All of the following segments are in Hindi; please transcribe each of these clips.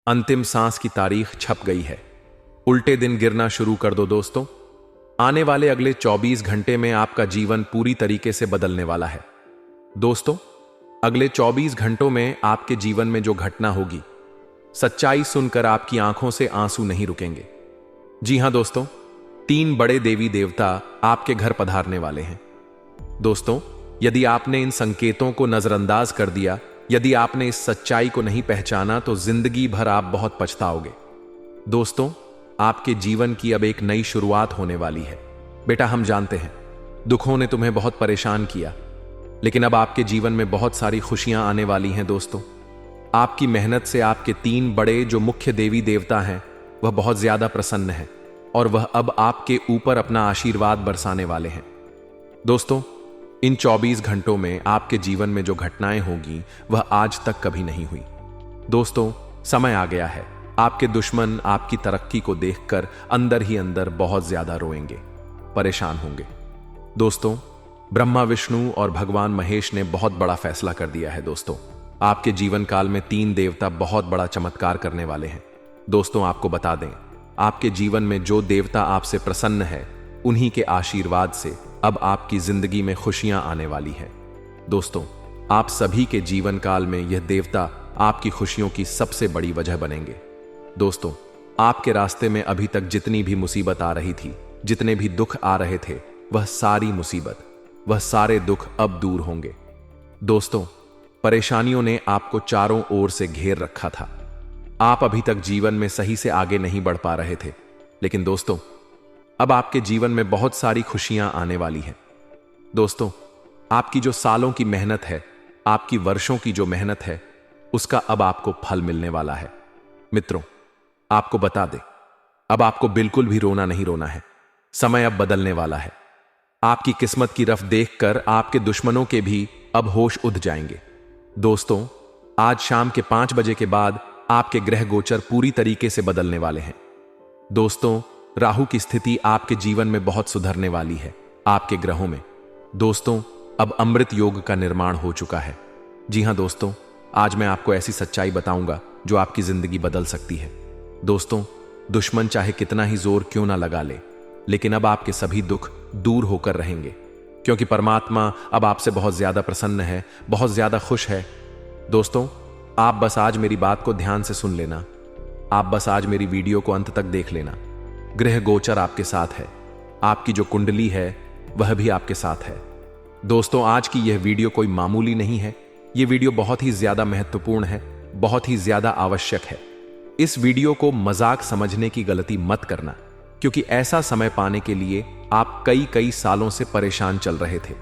अंतिम सांस की तारीख छप गई है। उल्टे दिन गिरना शुरू कर दो दोस्तों। आने वाले अगले 24 घंटे में आपका जीवन पूरी तरीके से बदलने वाला है। दोस्तों, अगले 24 घंटों में आपके जीवन में जो घटना होगी, सच्चाई सुनकर आपकी आंखों से आंसू नहीं रुकेंगे। जी हां दोस्तों, 3 बड़े देवी देवता आपके घर पधारने वाले हैं। दोस्तों, यदि आपने इन संकेतों को नजरअंदाज कर दिया, यदि आपने इस सच्चाई को नहीं पहचाना, तो जिंदगी भर आप बहुत पछताओगे। दोस्तों, आपके जीवन की अब एक नई शुरुआत होने वाली है। बेटा, हम जानते हैं दुखों ने तुम्हें बहुत परेशान किया, लेकिन अब आपके जीवन में बहुत सारी खुशियां आने वाली हैं। दोस्तों, आपकी मेहनत से आपके 3 बड़े जो मुख्य देवी देवता हैं, वह बहुत ज्यादा प्रसन्न है और वह अब आपके ऊपर अपना आशीर्वाद बरसाने वाले हैं। दोस्तों, इन 24 घंटों में आपके जीवन में जो घटनाएं होगी, वह आज तक कभी नहीं हुई। दोस्तों, समय आ गया है। आपके दुश्मन आपकी तरक्की को देखकर अंदर ही अंदर बहुत ज्यादा रोएंगे, परेशान होंगे। दोस्तों, ब्रह्मा, विष्णु और भगवान महेश ने बहुत बड़ा फैसला कर दिया है। दोस्तों, आपके जीवन काल में 3 देवता बहुत बड़ा चमत्कार करने वाले हैं। दोस्तों, आपको बता दें, आपके जीवन में जो देवता आपसे प्रसन्न है, उन्हीं के आशीर्वाद से अब आपकी जिंदगी में खुशियां आने वाली हैं। दोस्तों, आप सभी के जीवन काल में यह देवता आपकी खुशियों की सबसे बड़ी वजह बनेंगे। दोस्तों, आपके रास्ते में अभी तक जितनी भी मुसीबत आ रही थी, जितने भी दुख आ रहे थे, वह सारी मुसीबत, वह सारे दुख अब दूर होंगे। दोस्तों, परेशानियों ने आपको चारों ओर से घेर रखा था। आप अभी तक जीवन में सही से आगे नहीं बढ़ पा रहे थे, लेकिन दोस्तों, अब आपके जीवन में बहुत सारी खुशियां आने वाली हैं। दोस्तों, आपकी जो सालों की मेहनत है, आपकी वर्षों की जो मेहनत है, उसका अब आपको फल मिलने वाला है। मित्रों, आपको बता दें, अब आपको बिल्कुल भी रोना नहीं रोना है। समय अब बदलने वाला है। आपकी किस्मत की रफ देखकर आपके दुश्मनों के भी अब होश उड़ जाएंगे। दोस्तों, आज शाम के 5 बजे के बाद आपके ग्रह गोचर पूरी तरीके से बदलने वाले हैं। दोस्तों, राहु की स्थिति आपके जीवन में बहुत सुधरने वाली है। आपके ग्रहों में दोस्तों अब अमृत योग का निर्माण हो चुका है। जी हां दोस्तों, आज मैं आपको ऐसी सच्चाई बताऊंगा जो आपकी जिंदगी बदल सकती है। दोस्तों, दुश्मन चाहे कितना ही जोर क्यों ना लगा ले, लेकिन अब आपके सभी दुख दूर होकर रहेंगे, क्योंकि परमात्मा अब आपसे बहुत ज्यादा प्रसन्न है, बहुत ज्यादा खुश है। दोस्तों, आप बस आज मेरी बात को ध्यान से सुन लेना। आप बस आज मेरी वीडियो को अंत तक देख लेना। ग्रह गोचर आपके साथ है, आपकी जो कुंडली है वह भी आपके साथ है। दोस्तों, आज की यह वीडियो कोई मामूली नहीं है। यह वीडियो बहुत ही ज्यादा महत्वपूर्ण है, बहुत ही ज्यादा आवश्यक है। इस वीडियो को मजाक समझने की गलती मत करना, क्योंकि ऐसा समय पाने के लिए आप कई सालों से परेशान चल रहे थे।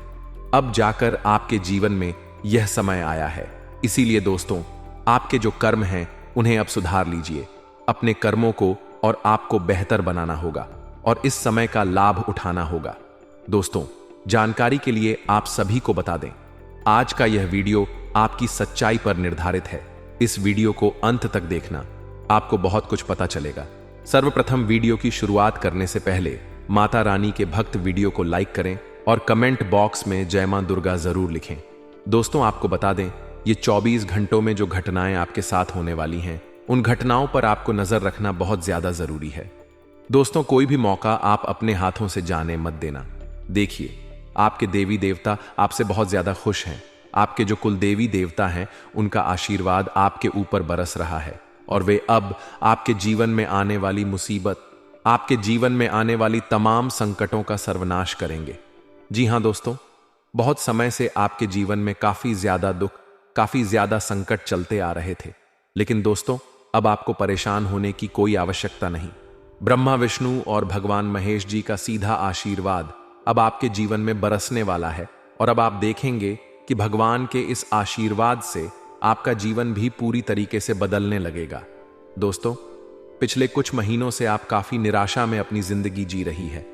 अब जाकर आपके जीवन में यह समय आया है। इसीलिए दोस्तों, आपके जो कर्म हैं उन्हें अब सुधार लीजिए। अपने कर्मों को और आपको बेहतर बनाना होगा और इस समय का लाभ उठाना होगा। दोस्तों, जानकारी के लिए आप सभी को बता दें, आज का यह वीडियो आपकी सच्चाई पर निर्धारित है। इस वीडियो को अंत तक देखना, आपको बहुत कुछ पता चलेगा। सर्वप्रथम वीडियो की शुरुआत करने से पहले माता रानी के भक्त वीडियो को लाइक करें और कमेंट बॉक्स में जय मां दुर्गा जरूर लिखें। दोस्तों, आपको बता दें, ये 24 घंटों में जो घटनाएं आपके साथ होने वाली हैं, उन घटनाओं पर आपको नजर रखना बहुत ज्यादा जरूरी है। दोस्तों, कोई भी मौका आप अपने हाथों से जाने मत देना। देखिए, आपके देवी देवता आपसे बहुत ज्यादा खुश हैं। आपके जो कुल देवी देवता हैं, उनका आशीर्वाद आपके ऊपर बरस रहा है और वे अब आपके जीवन में आने वाली मुसीबत, आपके जीवन में आने वाली तमाम संकटों का सर्वनाश करेंगे। जी हां दोस्तों, बहुत समय से आपके जीवन में काफी ज्यादा दुख, काफी ज्यादा संकट चलते आ रहे थे, लेकिन दोस्तों, अब आपको परेशान होने की कोई आवश्यकता नहीं। ब्रह्मा, विष्णु और भगवान महेश जी का सीधा आशीर्वाद अब आपके जीवन में बरसने वाला है और अब आप देखेंगे कि भगवान के इस आशीर्वाद से आपका जीवन भी पूरी तरीके से बदलने लगेगा। दोस्तों, पिछले कुछ महीनों से आप काफी निराशा में अपनी जिंदगी जी रही है।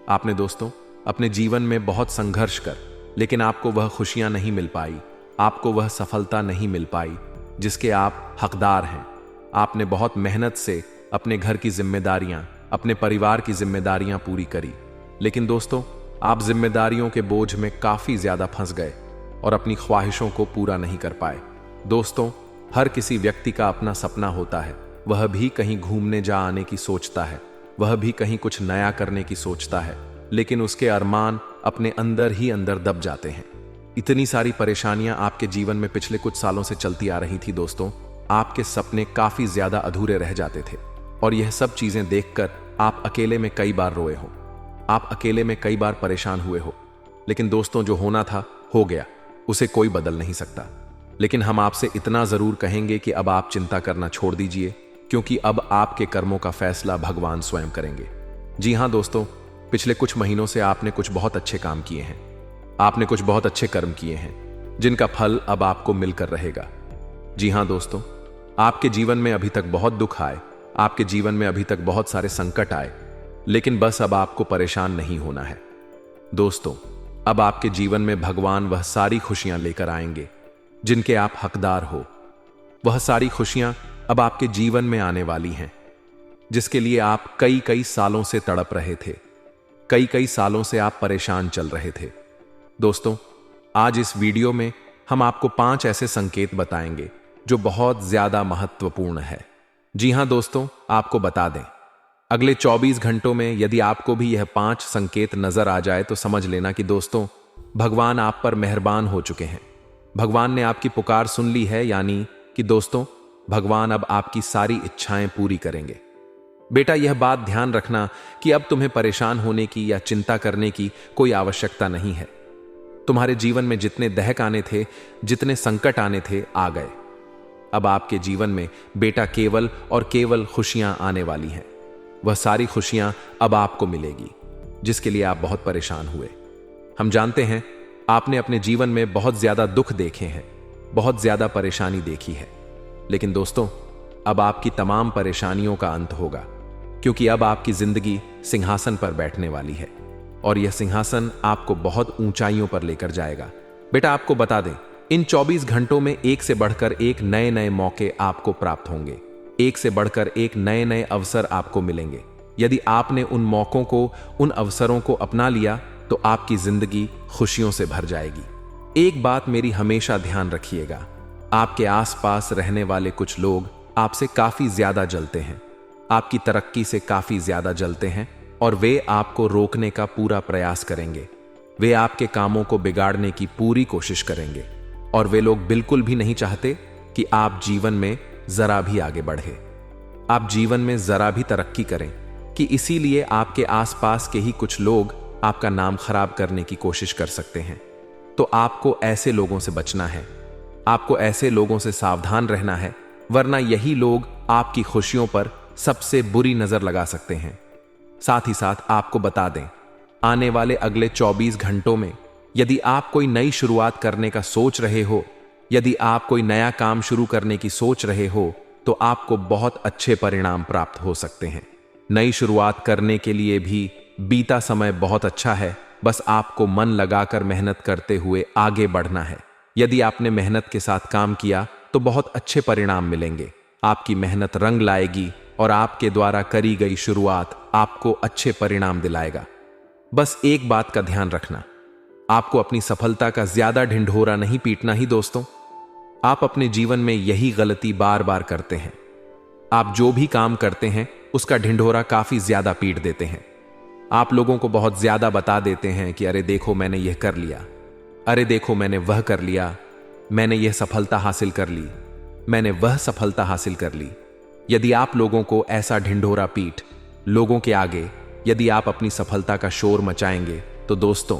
आपने दोस्तों अपने जीवन में बहुत संघर्ष कर, लेकिन आपको वह खुशियां नहीं मिल पाई, आपको वह सफलता नहीं मिल पाई जिसके आप हकदार हैं। आपने बहुत मेहनत से अपने घर की जिम्मेदारियां, अपने परिवार की जिम्मेदारियां पूरी करी, लेकिन दोस्तों आप जिम्मेदारियों के बोझ में काफी ज्यादा फंस गए और अपनी ख्वाहिशों को पूरा नहीं कर पाए। दोस्तों, हर किसी व्यक्ति का अपना सपना होता है, वह भी कहीं घूमने जा आने की सोचता है, वह भी कहीं कुछ नया करने की सोचता है, लेकिन उसके अरमान अपने अंदर ही अंदर दब जाते हैं। इतनी सारी परेशानियां आपके जीवन में पिछले कुछ सालों से चलती आ रही थी दोस्तों। आपके सपने काफी ज्यादा अधूरे रह जाते थे और यह सब चीजें देखकर आप अकेले में कई बार रोए हो, आप अकेले में कई बार परेशान हुए हो। लेकिन दोस्तों, जो होना था हो गया, उसे कोई बदल नहीं सकता। लेकिन हम आपसे इतना जरूर कहेंगे कि अब आप चिंता करना छोड़ दीजिए, क्योंकि अब आपके कर्मों का फैसला भगवान स्वयं करेंगे। जी हां दोस्तों, पिछले कुछ महीनों से आपने कुछ बहुत अच्छे काम किए हैं, आपने कुछ बहुत अच्छे कर्म किए हैं, जिनका फल अब आपको मिलकर रहेगा। जी हां दोस्तों, आपके जीवन में अभी तक बहुत दुख आए, आपके जीवन में अभी तक बहुत सारे संकट आए, लेकिन बस अब आपको परेशान नहीं होना है। दोस्तों, अब आपके जीवन में भगवान वह सारी खुशियां लेकर आएंगे जिनके आप हकदार हो। वह सारी खुशियां अब आपके जीवन में आने वाली हैं, जिसके लिए आप कई कई सालों से तड़प रहे थे, कई कई सालों से आप परेशान चल रहे थे। दोस्तों, आज इस वीडियो में हम आपको 5 ऐसे संकेत बताएंगे जो बहुत ज्यादा महत्वपूर्ण है। जी हां दोस्तों, आपको बता दें, अगले 24 घंटों में यदि आपको भी यह 5 संकेत नजर आ जाए तो समझ लेना कि दोस्तों, भगवान आप पर मेहरबान हो चुके हैं। भगवान ने आपकी पुकार सुन ली है, यानी कि दोस्तों, भगवान अब आपकी सारी इच्छाएं पूरी करेंगे। बेटा, यह बात ध्यान रखना कि अब तुम्हें परेशान होने की या चिंता करने की कोई आवश्यकता नहीं है। तुम्हारे जीवन में जितने दहक आने थे, जितने संकट आने थे, आ गए। अब आपके जीवन में बेटा केवल और केवल खुशियां आने वाली हैं। वह सारी खुशियां अब आपको मिलेगी जिसके लिए आप बहुत परेशान हुए। हम जानते हैं आपने अपने जीवन में बहुत ज्यादा दुख देखे हैं, बहुत ज्यादा परेशानी देखी है, लेकिन दोस्तों, अब आपकी तमाम परेशानियों का अंत होगा, क्योंकि अब आपकी जिंदगी सिंहासन पर बैठने वाली है और यह सिंहासन आपको बहुत ऊंचाइयों पर लेकर जाएगा। बेटा, आपको बता दें, इन 24 घंटों में एक से बढ़कर एक नए नए मौके आपको प्राप्त होंगे, एक से बढ़कर एक नए नए अवसर आपको मिलेंगे। यदि आपने उन मौकों को, उन अवसरों को अपना लिया तो आपकी जिंदगी खुशियों से भर जाएगी। एक बात मेरी हमेशा ध्यान रखिएगा, आपके आसपास रहने वाले कुछ लोग आपसे काफी ज्यादा जलते हैं, आपकी तरक्की से काफी ज्यादा जलते हैं और वे आपको रोकने का पूरा प्रयास करेंगे। वे आपके कामों को बिगाड़ने की पूरी कोशिश करेंगे और वे लोग बिल्कुल भी नहीं चाहते कि आप जीवन में जरा भी आगे बढ़े, आप जीवन में जरा भी तरक्की करें, कि इसीलिए आपके आसपास के ही कुछ लोग आपका नाम खराब करने की कोशिश कर सकते हैं। तो आपको ऐसे लोगों से बचना है, आपको ऐसे लोगों से सावधान रहना है, वरना यही लोग आपकी खुशियों पर सबसे बुरी नजर लगा सकते हैं। साथ ही साथ आपको बता दें, आने वाले अगले 24 घंटों में यदि आप कोई नई शुरुआत करने का सोच रहे हो, यदि आप कोई नया काम शुरू करने की सोच रहे हो, तो आपको बहुत अच्छे परिणाम प्राप्त हो सकते हैं। नई शुरुआत करने के लिए भी बीता समय बहुत अच्छा है, बस आपको मन लगाकर मेहनत करते हुए आगे बढ़ना है। यदि आपने मेहनत के साथ काम किया तो बहुत अच्छे परिणाम मिलेंगे, आपकी मेहनत रंग लाएगी और आपके द्वारा करी गई शुरुआत आपको अच्छे परिणाम दिलाएगा। बस एक बात का ध्यान रखना, आपको अपनी सफलता का ज्यादा ढिंढोरा नहीं पीटना ही दोस्तों। आप अपने जीवन में यही गलती बार बार करते हैं। आप जो भी काम करते हैं उसका ढिंढोरा काफी ज्यादा पीट देते हैं। आप लोगों को बहुत ज्यादा बता देते हैं कि अरे देखो मैंने यह कर लिया, अरे देखो मैंने वह कर लिया, मैंने यह सफलता हासिल कर ली, मैंने वह सफलता हासिल कर ली। यदि आप लोगों को ऐसा ढिंढोरा पीट लोगों के आगे यदि आप अपनी सफलता का शोर मचाएंगे तो दोस्तों,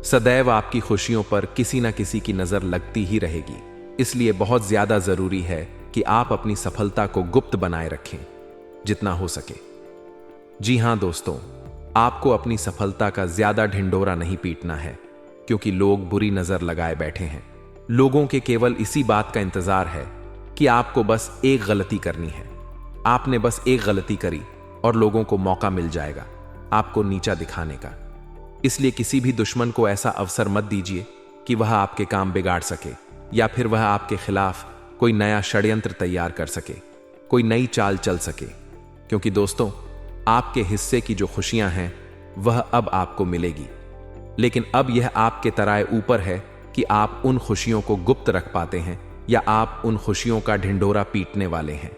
सदैव आपकी खुशियों पर किसी न किसी की नजर लगती ही रहेगी। इसलिए बहुत ज्यादा जरूरी है कि आप अपनी सफलता को गुप्त बनाए रखें जितना हो सके। जी हां दोस्तों, आपको अपनी सफलता का ज्यादा ढिंढोरा नहीं पीटना है, क्योंकि लोग बुरी नजर लगाए बैठे हैं। लोगों के केवल इसी बात का इंतजार है कि आपको बस एक गलती करनी है। आपने बस एक गलती करी और लोगों को मौका मिल जाएगा आपको नीचा दिखाने का। इसलिए किसी भी दुश्मन को ऐसा अवसर मत दीजिए कि वह आपके काम बिगाड़ सके या फिर वह आपके खिलाफ कोई नया षड्यंत्र तैयार कर सके, कोई नई चाल चल सके। क्योंकि दोस्तों, आपके हिस्से की जो खुशियां हैं वह अब आपको मिलेगी, लेकिन अब यह आपके तराए ऊपर है कि आप उन खुशियों को गुप्त रख पाते हैं या आप उन खुशियों का ढिंढोरा पीटने वाले हैं।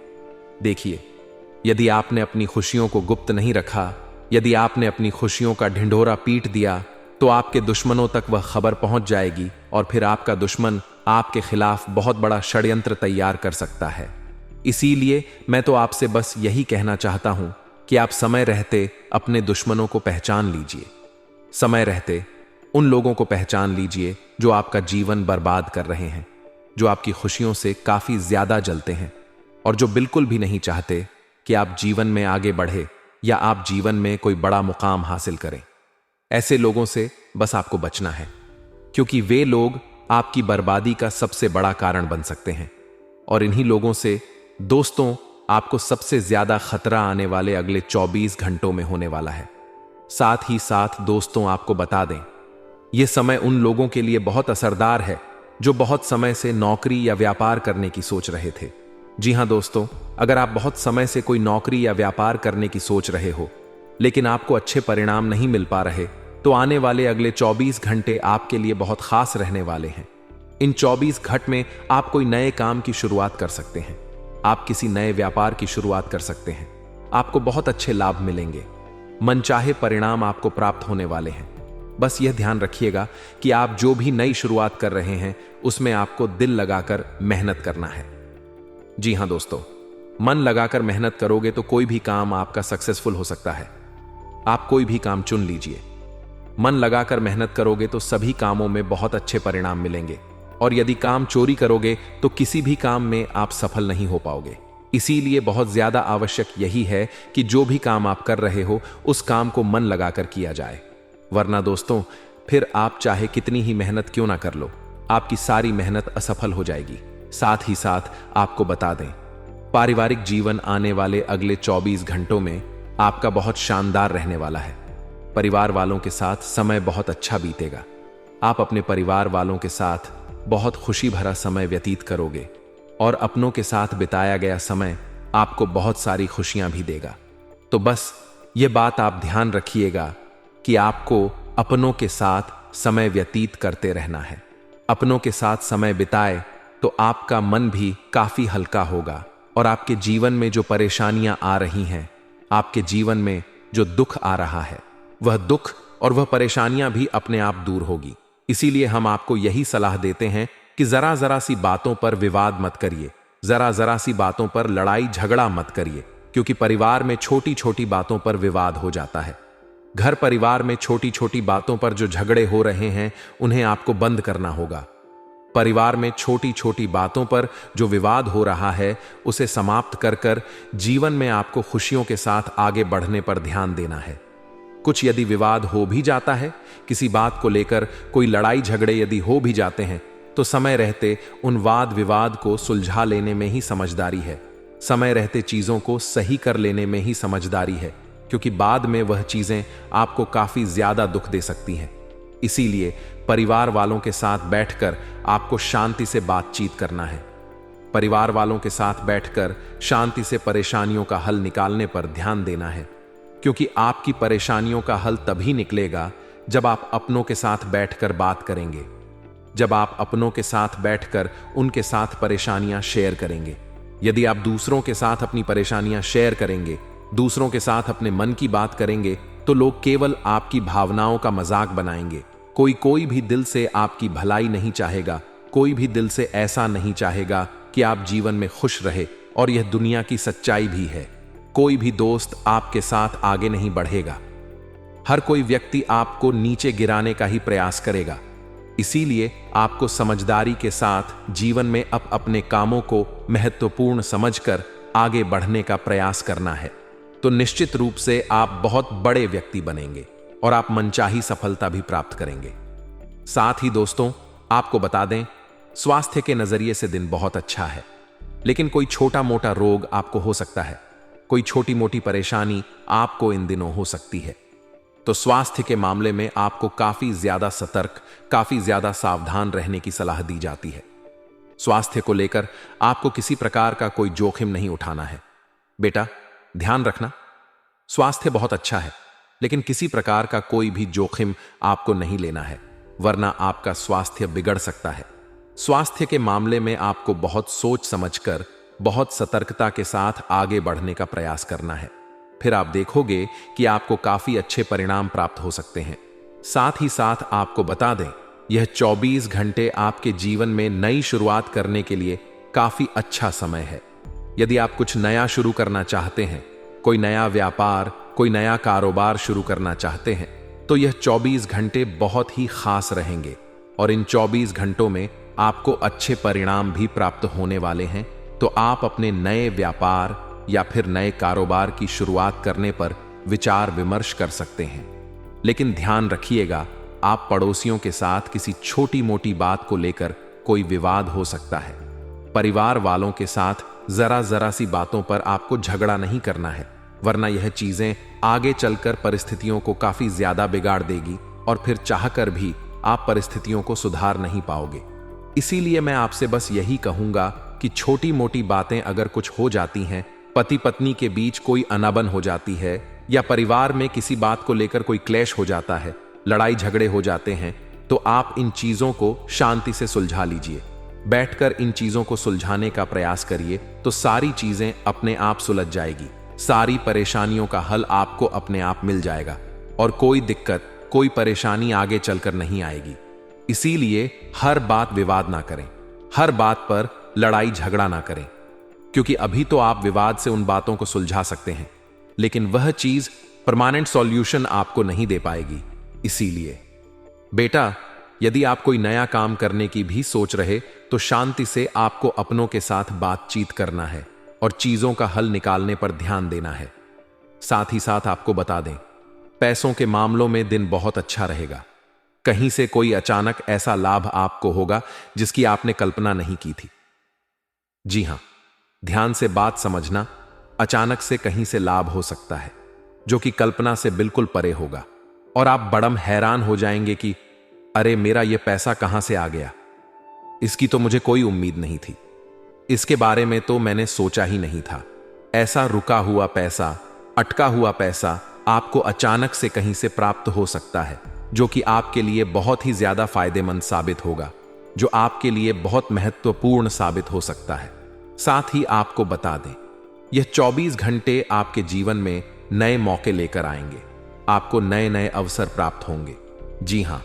देखिए, यदि आपने अपनी खुशियों को गुप्त नहीं रखा, यदि आपने अपनी खुशियों का ढिंढोरा पीट दिया, तो आपके दुश्मनों तक वह खबर पहुंच जाएगी और फिर आपका दुश्मन आपके खिलाफ बहुत बड़ा षड्यंत्र तैयार कर सकता है। इसीलिए मैं तो आपसे बस यही कहना चाहता हूं कि आप समय रहते अपने दुश्मनों को पहचान लीजिए। समय रहते उन लोगों को पहचान लीजिए जो आपका जीवन बर्बाद कर रहे हैं, जो आपकी खुशियों से काफी ज्यादा जलते हैं और जो बिल्कुल भी नहीं चाहते कि आप जीवन में आगे बढ़े या आप जीवन में कोई बड़ा मुकाम हासिल करें। ऐसे लोगों से बस आपको बचना है, क्योंकि वे लोग आपकी बर्बादी का सबसे बड़ा कारण बन सकते हैं। और इन्हीं लोगों से दोस्तों आपको सबसे ज्यादा खतरा आने वाले अगले 24 घंटों में होने वाला है। साथ ही साथ दोस्तों आपको बता दें, यह समय उन लोगों के लिए बहुत असरदार है जो बहुत समय से नौकरी या व्यापार करने की सोच रहे थे। जी हां दोस्तों, अगर आप बहुत समय से कोई नौकरी या व्यापार करने की सोच रहे हो लेकिन आपको अच्छे परिणाम नहीं मिल पा रहे, तो आने वाले अगले 24 घंटे आपके लिए बहुत खास रहने वाले हैं। इन 24 घंटे में आप कोई नए काम की शुरुआत कर सकते हैं, आप किसी नए व्यापार की शुरुआत कर सकते हैं, आपको बहुत अच्छे लाभ मिलेंगे, मनचाहे परिणाम आपको प्राप्त होने वाले हैं। बस यह ध्यान रखिएगा कि आप जो भी नई शुरुआत कर रहे हैं उसमें आपको दिल लगाकर मेहनत करना है। जी हां दोस्तों, मन लगाकर मेहनत करोगे तो कोई भी काम आपका सक्सेसफुल हो सकता है। आप कोई भी काम चुन लीजिए, मन लगाकर मेहनत करोगे तो सभी कामों में बहुत अच्छे परिणाम मिलेंगे, और यदि काम चोरी करोगे तो किसी भी काम में आप सफल नहीं हो पाओगे। इसीलिए बहुत ज्यादा आवश्यक यही है कि जो भी काम आप कर रहे हो उस काम को मन लगाकर किया जाए, वरना दोस्तों फिर आप चाहे कितनी ही मेहनत क्यों ना कर लो, आपकी सारी मेहनत असफल हो जाएगी। साथ ही साथ आपको बता दें, पारिवारिक जीवन आने वाले अगले 24 घंटों में आपका बहुत शानदार रहने वाला है। परिवार वालों के साथ समय बहुत अच्छा बीतेगा। आप अपने परिवार वालों के साथ बहुत खुशी भरा समय व्यतीत करोगे और अपनों के साथ बिताया गया समय आपको बहुत सारी खुशियां भी देगा। तो बस ये बात आप ध्यान रखिएगा कि आपको अपनों के साथ समय व्यतीत करते रहना है। अपनों के साथ समय बिताए तो आपका मन भी काफी हल्का होगा और आपके जीवन में जो परेशानियां आ रही हैं, आपके जीवन में जो दुख आ रहा है, वह दुख और वह परेशानियां भी अपने आप दूर होगी। इसीलिए हम आपको यही सलाह देते हैं कि जरा जरा सी बातों पर विवाद मत करिए, जरा जरा सी बातों पर लड़ाई झगड़ा मत करिए, क्योंकि परिवार में छोटी छोटी बातों पर विवाद हो जाता है। घर परिवार में छोटी छोटी बातों पर जो झगड़े हो रहे हैं उन्हें आपको बंद करना होगा। परिवार में छोटी छोटी बातों पर जो विवाद हो रहा है उसे समाप्त कर कर जीवन में आपको खुशियों के साथ आगे बढ़ने पर ध्यान देना है। कुछ यदि विवाद हो भी जाता है, किसी बात को लेकर कोई लड़ाई झगड़े यदि हो भी जाते हैं, तो समय रहते उन वाद विवाद को सुलझा लेने में ही समझदारी है। समय रहते चीजों को सही कर लेने में ही समझदारी है, क्योंकि बाद में वह चीजें आपको काफी ज्यादा दुख दे सकती हैं। इसीलिए परिवार वालों के साथ बैठकर आपको शांति से बातचीत करना है। परिवार वालों के साथ बैठकर शांति से परेशानियों का हल निकालने पर ध्यान देना है, क्योंकि आपकी परेशानियों का हल तभी निकलेगा जब आप अपनों के साथ बैठकर बात करेंगे, जब आप अपनों के साथ बैठकर उनके साथ परेशानियां शेयर करेंगे। यदि आप दूसरों के साथ अपनी परेशानियां शेयर करेंगे, दूसरों के साथ अपने मन की बात करेंगे, तो लोग केवल आपकी भावनाओं का मजाक बनाएंगे। कोई भी दिल से आपकी भलाई नहीं चाहेगा, कोई भी दिल से ऐसा नहीं चाहेगा कि आप जीवन में खुश रहे, और यह दुनिया की सच्चाई भी है। कोई भी दोस्त आपके साथ आगे नहीं बढ़ेगा, हर कोई व्यक्ति आपको नीचे गिराने का ही प्रयास करेगा। इसीलिए आपको समझदारी के साथ जीवन में अपने कामों को महत्वपूर्ण समझकर आगे बढ़ने का प्रयास करना है, तो निश्चित रूप से आप बहुत बड़े व्यक्ति बनेंगे और आप मनचाही सफलता भी प्राप्त करेंगे। साथ ही दोस्तों आपको बता दें, स्वास्थ्य के नजरिए से दिन बहुत अच्छा है, लेकिन कोई छोटा मोटा रोग आपको हो सकता है, कोई छोटी मोटी परेशानी आपको इन दिनों हो सकती है। तो स्वास्थ्य के मामले में आपको काफी ज्यादा सतर्क, काफी ज्यादा सावधान रहने की सलाह दी जाती है। स्वास्थ्य को लेकर आपको किसी प्रकार का कोई जोखिम नहीं उठाना है। बेटा ध्यान रखना, स्वास्थ्य बहुत अच्छा है, लेकिन किसी प्रकार का कोई भी जोखिम आपको नहीं लेना है, वरना आपका स्वास्थ्य बिगड़ सकता है। स्वास्थ्य के मामले में आपको बहुत सोच समझकर बहुत सतर्कता के साथ आगे बढ़ने का प्रयास करना है। फिर आप देखोगे कि आपको काफी अच्छे परिणाम प्राप्त हो सकते हैं। साथ ही साथ आपको बता दें, यह 24 घंटे आपके जीवन में नई शुरुआत करने के लिए काफी अच्छा समय है। यदि आप कुछ नया शुरू करना चाहते हैं, कोई नया व्यापार, कोई नया कारोबार शुरू करना चाहते हैं, तो यह 24 घंटे बहुत ही खास रहेंगे और इन 24 घंटों में आपको अच्छे परिणाम भी प्राप्त होने वाले हैं। तो आप अपने नए व्यापार या फिर नए कारोबार की शुरुआत करने पर विचार विमर्श कर सकते हैं। लेकिन ध्यान रखिएगा, आप पड़ोसियों के साथ किसी छोटी मोटी बात को लेकर कोई विवाद हो सकता है। परिवार वालों के साथ जरा सी बातों पर आपको झगड़ा नहीं करना है, वरना यह चीजें आगे चलकर परिस्थितियों को काफी ज्यादा बिगाड़ देगी और फिर चाहकर भी आप परिस्थितियों को सुधार नहीं पाओगे। इसीलिए मैं आपसे बस यही कहूंगा कि छोटी मोटी बातें अगर कुछ हो जाती हैं, पति पत्नी के बीच कोई अनबन हो जाती है या परिवार में किसी बात को लेकर कोई क्लेश हो जाता है, लड़ाई झगड़े हो जाते हैं, तो आप इन चीजों को शांति से सुलझा लीजिए। बैठकर इन चीजों को सुलझाने का प्रयास करिए तो सारी चीजें अपने आप सुलझ जाएगी। सारी परेशानियों का हल आपको अपने आप मिल जाएगा और कोई दिक्कत, कोई परेशानी आगे चलकर नहीं आएगी। इसीलिए हर बात विवाद ना करें, हर बात पर लड़ाई झगड़ा ना करें, क्योंकि अभी तो आप विवाद से उन बातों को सुलझा सकते हैं, लेकिन वह चीज परमानेंट सॉल्यूशन आपको नहीं दे पाएगी। इसीलिए बेटा, यदि आप कोई नया काम करने की भी सोच रहे तो शांति से आपको अपनों के साथ बातचीत करना है और चीजों का हल निकालने पर ध्यान देना है। साथ ही साथ आपको बता दें, पैसों के मामलों में दिन बहुत अच्छा रहेगा। कहीं से कोई अचानक ऐसा लाभ आपको होगा जिसकी आपने कल्पना नहीं की थी। जी हां, ध्यान से बात समझना, अचानक से कहीं से लाभ हो सकता है जो कि कल्पना से बिल्कुल परे होगा और आप बड़म हैरान हो जाएंगे कि अरे, मेरा यह पैसा कहां से आ गया, इसकी तो मुझे कोई उम्मीद नहीं थी, इसके बारे में तो मैंने सोचा ही नहीं था। ऐसा रुका हुआ पैसा, अटका हुआ पैसा आपको अचानक से कहीं से प्राप्त हो सकता है जो कि आपके लिए बहुत ही ज्यादा फायदेमंद साबित होगा, जो आपके लिए बहुत महत्वपूर्ण साबित हो सकता है। साथ ही आपको बता दें, यह 24 घंटे आपके जीवन में नए मौके लेकर आएंगे, आपको नए नए अवसर प्राप्त होंगे। जी हां,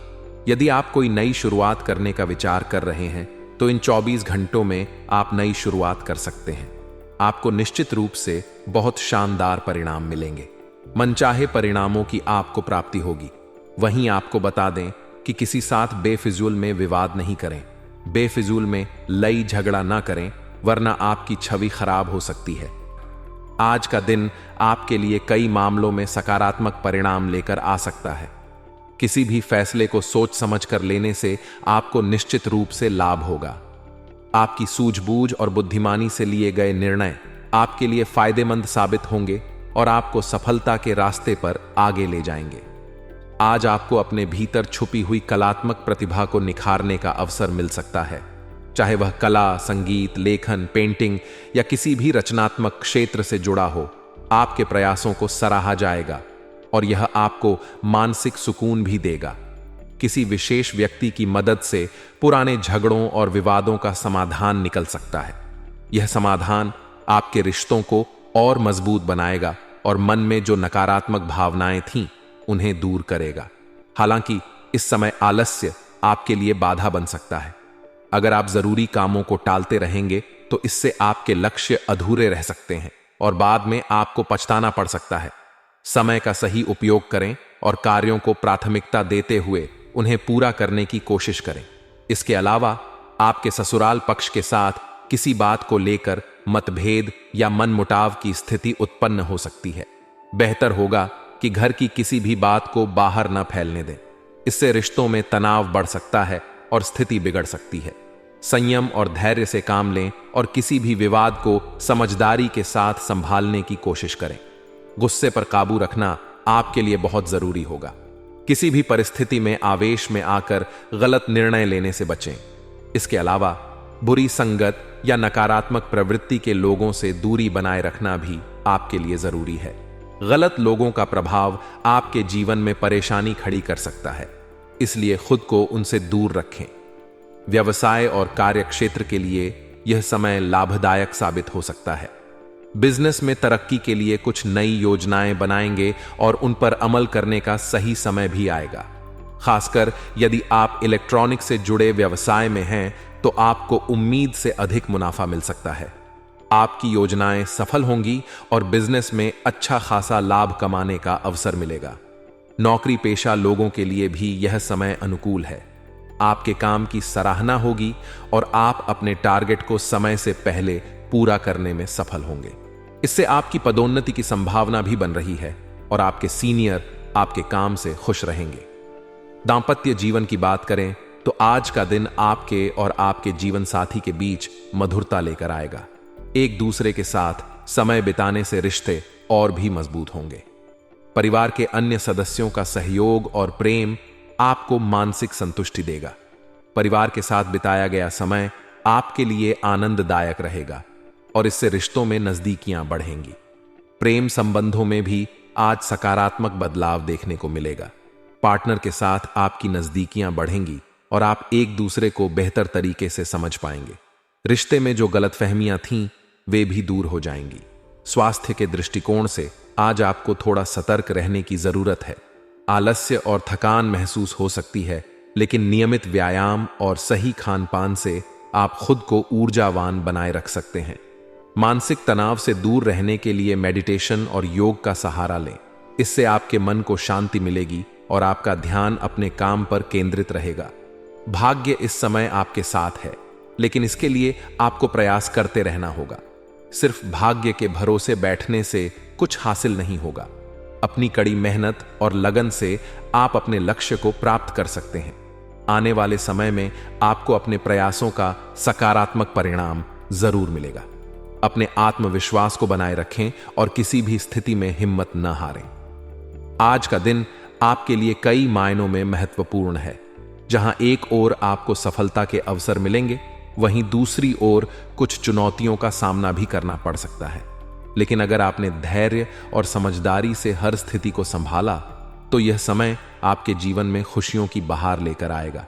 यदि आप कोई नई शुरुआत करने का विचार कर रहे हैं तो इन 24 घंटों में आप नई शुरुआत कर सकते हैं। आपको निश्चित रूप से बहुत शानदार परिणाम मिलेंगे, मनचाहे परिणामों की आपको प्राप्ति होगी। वहीं आपको बता दें कि किसी साथ बेफिजूल में विवाद नहीं करें, बेफिजूल में लई झगड़ा ना करें, वरना आपकी छवि खराब हो सकती है। आज का दिन आपके लिए कई मामलों में सकारात्मक परिणाम लेकर आ सकता है। किसी भी फैसले को सोच समझ कर लेने से आपको निश्चित रूप से लाभ होगा। आपकी सूझबूझ और बुद्धिमानी से लिए गए निर्णय आपके लिए फायदेमंद साबित होंगे और आपको सफलता के रास्ते पर आगे ले जाएंगे। आज आपको अपने भीतर छुपी हुई कलात्मक प्रतिभा को निखारने का अवसर मिल सकता है, चाहे वह कला, संगीत, लेखन, पेंटिंग या किसी भी रचनात्मक क्षेत्र से जुड़ा हो। आपके प्रयासों को सराहा जाएगा और यह आपको मानसिक सुकून भी देगा। किसी विशेष व्यक्ति की मदद से पुराने झगड़ों और विवादों का समाधान निकल सकता है। यह समाधान आपके रिश्तों को और मजबूत बनाएगा और मन में जो नकारात्मक भावनाएं थीं, उन्हें दूर करेगा। हालांकि इस समय आलस्य आपके लिए बाधा बन सकता है। अगर आप जरूरी कामों को टालते रहेंगे तो इससे आपके लक्ष्य अधूरे रह सकते हैं और बाद में आपको पछताना पड़ सकता है। समय का सही उपयोग करें और कार्यों को प्राथमिकता देते हुए उन्हें पूरा करने की कोशिश करें। इसके अलावा आपके ससुराल पक्ष के साथ किसी बात को लेकर मतभेद या मनमुटाव की स्थिति उत्पन्न हो सकती है। बेहतर होगा कि घर की किसी भी बात को बाहर न फैलने दें। इससे रिश्तों में तनाव बढ़ सकता है और स्थिति बिगड़ सकती है। संयम और धैर्य से काम लें और किसी भी विवाद को समझदारी के साथ संभालने की कोशिश करें। गुस्से पर काबू रखना आपके लिए बहुत जरूरी होगा। किसी भी परिस्थिति में आवेश में आकर गलत निर्णय लेने से बचें। इसके अलावा बुरी संगत या नकारात्मक प्रवृत्ति के लोगों से दूरी बनाए रखना भी आपके लिए जरूरी है। गलत लोगों का प्रभाव आपके जीवन में परेशानी खड़ी कर सकता है, इसलिए खुद को उनसे दूर रखें। व्यवसाय और कार्य क्षेत्र के लिए यह समय लाभदायक साबित हो सकता है। बिजनेस में तरक्की के लिए कुछ नई योजनाएं बनाएंगे और उन पर अमल करने का सही समय भी आएगा। खासकर यदि आप इलेक्ट्रॉनिक से जुड़े व्यवसाय में हैं तो आपको उम्मीद से अधिक मुनाफा मिल सकता है। आपकी योजनाएं सफल होंगी और बिजनेस में अच्छा खासा लाभ कमाने का अवसर मिलेगा। नौकरी पेशा लोगों के लिए भी यह समय अनुकूल है। आपके काम की सराहना होगी और आप अपने टारगेट को समय से पहले पूरा करने में सफल होंगे। इससे आपकी पदोन्नति की संभावना भी बन रही है और आपके सीनियर आपके काम से खुश रहेंगे। दांपत्य जीवन की बात करें तो आज का दिन आपके और आपके जीवन साथी के बीच मधुरता लेकर आएगा। एक दूसरे के साथ समय बिताने से रिश्ते और भी मजबूत होंगे। परिवार के अन्य सदस्यों का सहयोग और प्रेम आपको मानसिक संतुष्टि देगा। परिवार के साथ बिताया गया समय आपके लिए आनंददायक रहेगा और इससे रिश्तों में नजदीकियां बढ़ेंगी। प्रेम संबंधों में भी आज सकारात्मक बदलाव देखने को मिलेगा। पार्टनर के साथ आपकी नजदीकियां बढ़ेंगी और आप एक दूसरे को बेहतर तरीके से समझ पाएंगे। रिश्ते में जो गलतफहमियां थीं वे भी दूर हो जाएंगी। स्वास्थ्य के दृष्टिकोण से आज आपको थोड़ा सतर्क रहने की जरूरत है। आलस्य और थकान महसूस हो सकती है, लेकिन नियमित व्यायाम और सही खान पान से आप खुद को ऊर्जावान बनाए रख सकते हैं। मानसिक तनाव से दूर रहने के लिए मेडिटेशन और योग का सहारा लें। इससे आपके मन को शांति मिलेगी और आपका ध्यान अपने काम पर केंद्रित रहेगा। भाग्य इस समय आपके साथ है, लेकिन इसके लिए आपको प्रयास करते रहना होगा। सिर्फ भाग्य के भरोसे बैठने से कुछ हासिल नहीं होगा। अपनी कड़ी मेहनत और लगन से आप अपने लक्ष्य को प्राप्त कर सकते हैं। आने वाले समय में आपको अपने प्रयासों का सकारात्मक परिणाम जरूर मिलेगा। अपने आत्मविश्वास को बनाए रखें और किसी भी स्थिति में हिम्मत न हारें। आज का दिन आपके लिए कई मायनों में महत्वपूर्ण है। जहां एक ओर आपको सफलता के अवसर मिलेंगे, वहीं दूसरी ओर कुछ चुनौतियों का सामना भी करना पड़ सकता है। लेकिन अगर आपने धैर्य और समझदारी से हर स्थिति को संभाला तो यह समय आपके जीवन में खुशियों की बहार लेकर आएगा।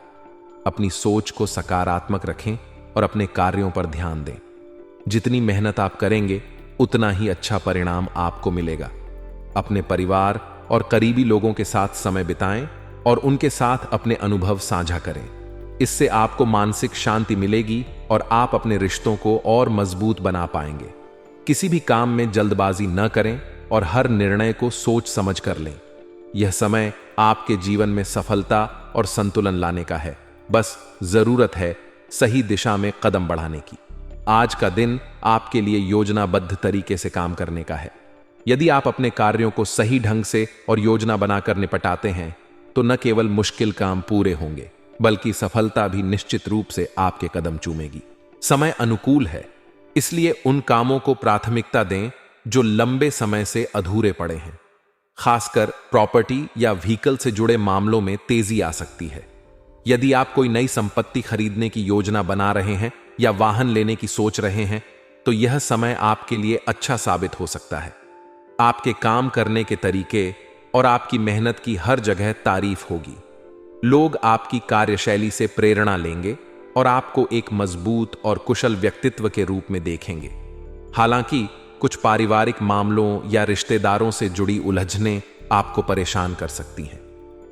अपनी सोच को सकारात्मक रखें और अपने कार्यों पर ध्यान दें। जितनी मेहनत आप करेंगे उतना ही अच्छा परिणाम आपको मिलेगा। अपने परिवार और करीबी लोगों के साथ समय बिताएं और उनके साथ अपने अनुभव साझा करें। इससे आपको मानसिक शांति मिलेगी और आप अपने रिश्तों को और मजबूत बना पाएंगे। किसी भी काम में जल्दबाजी न करें और हर निर्णय को सोच समझ कर लें। यह समय आपके जीवन में सफलता और संतुलन लाने का है। बस जरूरत है सही दिशा में कदम बढ़ाने की। आज का दिन आपके लिए योजनाबद्ध तरीके से काम करने का है। यदि आप अपने कार्यों को सही ढंग से और योजना बनाकर निपटाते हैं तो न केवल मुश्किल काम पूरे होंगे, बल्कि सफलता भी निश्चित रूप से आपके कदम चूमेगी। समय अनुकूल है, इसलिए उन कामों को प्राथमिकता दें जो लंबे समय से अधूरे पड़े हैं। खासकर प्रॉपर्टी या व्हीकल से जुड़े मामलों में तेजी आ सकती है। यदि आप कोई नई संपत्ति खरीदने की योजना बना रहे हैं या वाहन लेने की सोच रहे हैं तो यह समय आपके लिए अच्छा साबित हो सकता है। आपके काम करने के तरीके और आपकी मेहनत की हर जगह तारीफ होगी। लोग आपकी कार्यशैली से प्रेरणा लेंगे और आपको एक मजबूत और कुशल व्यक्तित्व के रूप में देखेंगे। हालांकि कुछ पारिवारिक मामलों या रिश्तेदारों से जुड़ी उलझनें आपको परेशान कर सकती हैं।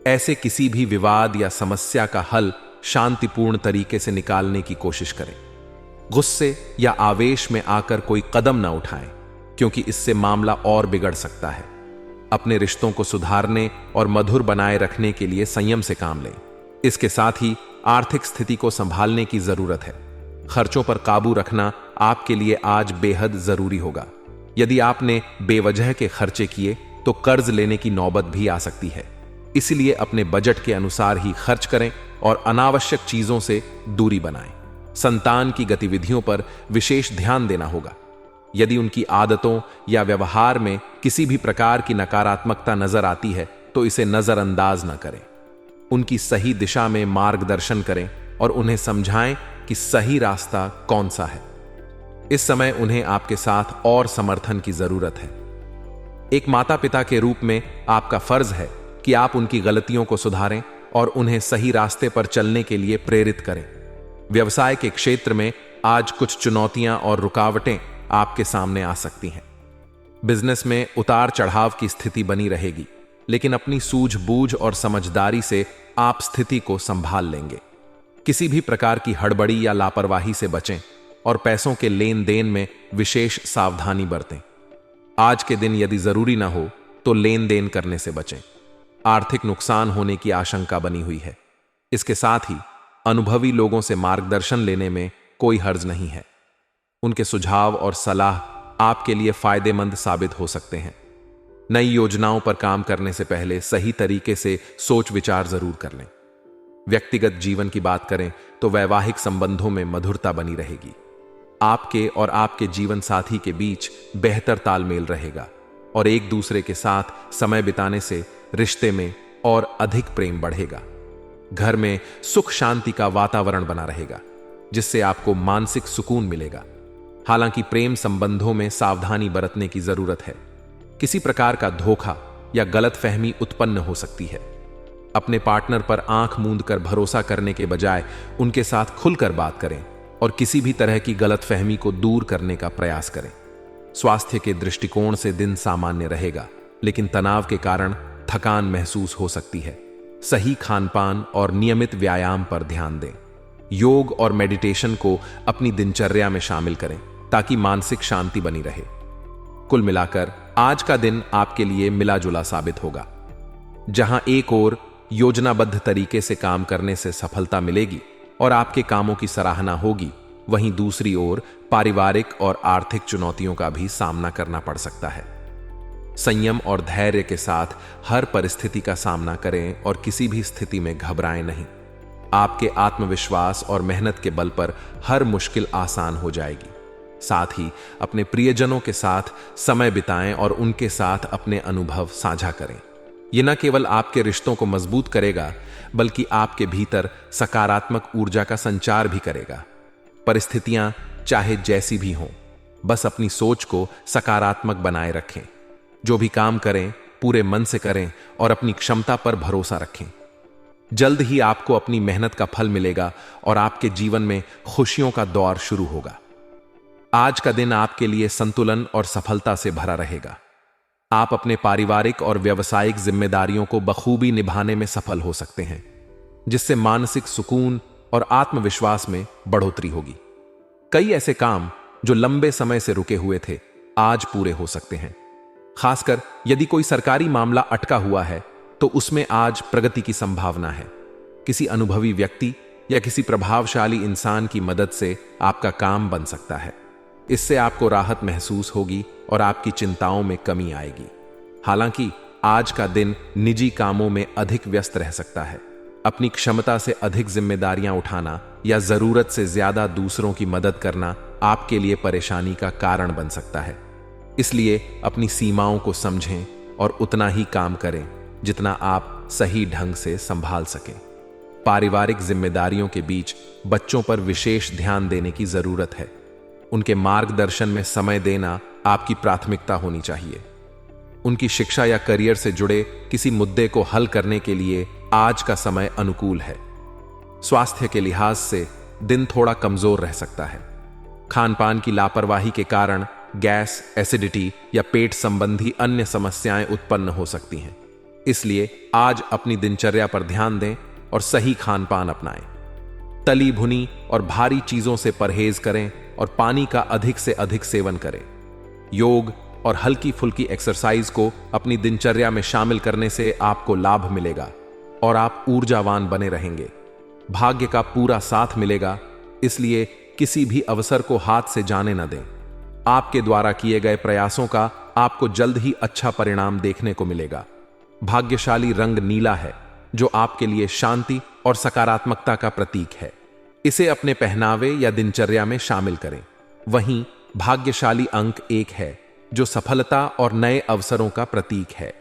ऐसे किसी भी विवाद या समस्या का हल शांतिपूर्ण तरीके से निकालने की कोशिश करें। गुस्से या आवेश में आकर कोई कदम न उठाएं, क्योंकि इससे मामला और बिगड़ सकता है। अपने रिश्तों को सुधारने और मधुर बनाए रखने के लिए संयम से काम लें। इसके साथ ही आर्थिक स्थिति को संभालने की जरूरत है। खर्चों पर काबू रखना आपके लिए आज बेहद जरूरी होगा। यदि आपने बेवजह के खर्चे किए तो कर्ज लेने की नौबत भी आ सकती है। इसलिए अपने बजट के अनुसार ही खर्च करें और अनावश्यक चीजों से दूरी बनाएं। संतान की गतिविधियों पर विशेष ध्यान देना होगा। यदि उनकी आदतों या व्यवहार में किसी भी प्रकार की नकारात्मकता नजर आती है तो इसे नजरअंदाज न करें। उनकी सही दिशा में मार्गदर्शन करें और उन्हें समझाएं कि सही रास्ता कौन सा है। इस समय उन्हें आपके साथ और समर्थन की जरूरत है। एक माता पिता के रूप में आपका फर्ज है कि आप उनकी गलतियों को सुधारें और उन्हें सही रास्ते पर चलने के लिए प्रेरित करें। व्यवसाय के क्षेत्र में आज कुछ चुनौतियां और रुकावटें आपके सामने आ सकती हैं। बिजनेस में उतार चढ़ाव की स्थिति बनी रहेगी, लेकिन अपनी सूझबूझ और समझदारी से आप स्थिति को संभाल लेंगे। किसी भी प्रकार की हड़बड़ी या लापरवाही से बचें और पैसों के लेन देन में विशेष सावधानी बरतें। आज के दिन यदि जरूरी ना हो तो लेन देन करने से बचें। आर्थिक नुकसान होने की आशंका बनी हुई है। इसके साथ ही अनुभवी लोगों से मार्गदर्शन लेने में कोई हर्ज नहीं है। उनके सुझाव और सलाह आपके लिए फायदेमंद साबित हो सकते हैं। नई योजनाओं पर काम करने से पहले सही तरीके से सोच विचार जरूर कर लें। व्यक्तिगत जीवन की बात करें तो वैवाहिक संबंधों में मधुरता बनी रहेगी। आपके और आपके जीवन साथी के बीच बेहतर तालमेल रहेगा और एक दूसरे के साथ समय बिताने से रिश्ते में और अधिक प्रेम बढ़ेगा। घर में सुख शांति का वातावरण बना रहेगा, जिससे आपको मानसिक सुकून मिलेगा। हालांकि प्रेम संबंधों में सावधानी बरतने की जरूरत है। किसी प्रकार का धोखा या गलतफहमी उत्पन्न हो सकती है। अपने पार्टनर पर आंख मूंद कर भरोसा करने के बजाय उनके साथ खुलकर बात करें और किसी भी तरह की गलतफहमी को दूर करने का प्रयास करें। स्वास्थ्य के दृष्टिकोण से दिन सामान्य रहेगा, लेकिन तनाव के कारण थकान महसूस हो सकती है। सही खानपान और नियमित व्यायाम पर ध्यान दें। योग और मेडिटेशन को अपनी दिनचर्या में शामिल करें ताकि मानसिक शांति बनी रहे। कुल मिलाकर आज का दिन आपके लिए मिला जुला साबित होगा। जहां एक ओर योजनाबद्ध तरीके से काम करने से सफलता मिलेगी और आपके कामों की सराहना होगी, वहीं दूसरी ओर पारिवारिक और आर्थिक चुनौतियों का भी सामना करना पड़ सकता है। संयम और धैर्य के साथ हर परिस्थिति का सामना करें और किसी भी स्थिति में घबराएं नहीं। आपके आत्मविश्वास और मेहनत के बल पर हर मुश्किल आसान हो जाएगी। साथ ही अपने प्रियजनों के साथ समय बिताएं और उनके साथ अपने अनुभव साझा करें। यह न केवल आपके रिश्तों को मजबूत करेगा, बल्कि आपके भीतर सकारात्मक ऊर्जा का संचार भी करेगा। परिस्थितियां चाहे जैसी भी हों, बस अपनी सोच को सकारात्मक बनाए रखें। जो भी काम करें पूरे मन से करें और अपनी क्षमता पर भरोसा रखें। जल्द ही आपको अपनी मेहनत का फल मिलेगा और आपके जीवन में खुशियों का दौर शुरू होगा। आज का दिन आपके लिए संतुलन और सफलता से भरा रहेगा। आप अपने पारिवारिक और व्यावसायिक जिम्मेदारियों को बखूबी निभाने में सफल हो सकते हैं, जिससे मानसिक सुकून और आत्मविश्वास में बढ़ोतरी होगी। कई ऐसे काम जो लंबे समय से रुके हुए थे, आज पूरे हो सकते हैं। खासकर यदि कोई सरकारी मामला अटका हुआ है तो उसमें आज प्रगति की संभावना है। किसी अनुभवी व्यक्ति या किसी प्रभावशाली इंसान की मदद से आपका काम बन सकता है। इससे आपको राहत महसूस होगी और आपकी चिंताओं में कमी आएगी। हालांकि आज का दिन निजी कामों में अधिक व्यस्त रह सकता है। अपनी क्षमता से अधिक जिम्मेदारियां उठाना या जरूरत से ज्यादा दूसरों की मदद करना आपके लिए परेशानी का कारण बन सकता है। इसलिए अपनी सीमाओं को समझें और उतना ही काम करें जितना आप सही ढंग से संभाल सकें। पारिवारिक जिम्मेदारियों के बीच बच्चों पर विशेष ध्यान देने की जरूरत है। उनके मार्गदर्शन में समय देना आपकी प्राथमिकता होनी चाहिए। उनकी शिक्षा या करियर से जुड़े किसी मुद्दे को हल करने के लिए आज का समय अनुकूल है। स्वास्थ्य के लिहाज से दिन थोड़ा कमजोर रह सकता है। खानपान की लापरवाही के कारण गैस, एसिडिटी या पेट संबंधी अन्य समस्याएं उत्पन्न हो सकती हैं। इसलिए आज अपनी दिनचर्या पर ध्यान दें और सही खानपान अपनाएं। तली भुनी और भारी चीजों से परहेज करें और पानी का अधिक से अधिक सेवन करें। योग और हल्की फुल्की एक्सरसाइज को अपनी दिनचर्या में शामिल करने से आपको लाभ मिलेगा और आप ऊर्जावान बने रहेंगे। भाग्य का पूरा साथ मिलेगा, इसलिए किसी भी अवसर को हाथ से जाने न दें। आपके द्वारा किए गए प्रयासों का आपको जल्द ही अच्छा परिणाम देखने को मिलेगा। भाग्यशाली रंग नीला है, जो आपके लिए शांति और सकारात्मकता का प्रतीक है। इसे अपने पहनावे या दिनचर्या में शामिल करें। वहीं भाग्यशाली अंक 1 है, जो सफलता और नए अवसरों का प्रतीक है।